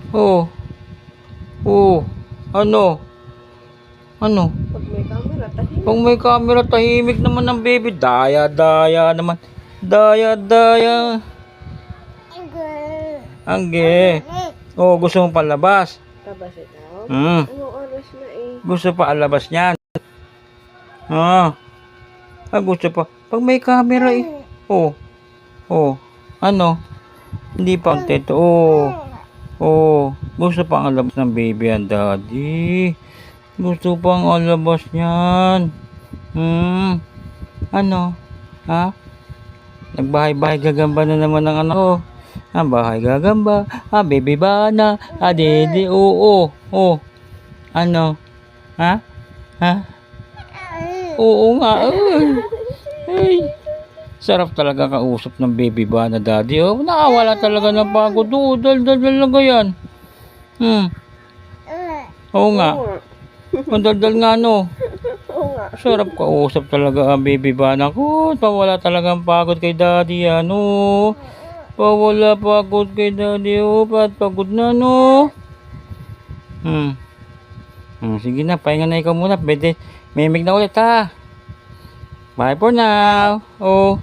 Oh, oh. Ano? Ano? Pag may camera, tahimik. Kung may camera, tahimik naman ng baby. Daya naman. Daya. Angge. Oh, gusto mo palabas? Kabas ito. Hmm. Anong oras na eh? Gusto pa alabas niyan. Ah. Gusto pa. Pag may camera eh. Oh. Oh. Ano? Hindi pa ito. Oh. Oh. Gusto pa ang alabas ng baby ang daddy. Gusto pa ang alabas niyan. Ano? Ha? Nagbahay-bahay gagamba na naman ng anak ko. Bahay gagamba. Baby bana. Dede. Oo. Oh. Ano? Ha? Ha? Oo nga. Ay. Sarap talaga kausap ng baby bana daddy. Oh, nakawala talaga ng pagod. Oo, dal talaga yan. Oo nga. Madaldal nga no. Oo nga. Sarap kausap talaga ang baby bana ko. Pawala talagang pagod kay daddy yan. Oh. Pawala pagod kay daddy. Oh, pagod na no. Sige na, pahinga na ikaw muna. Pwede, mimig na ulit ha. Bye for now. Oh.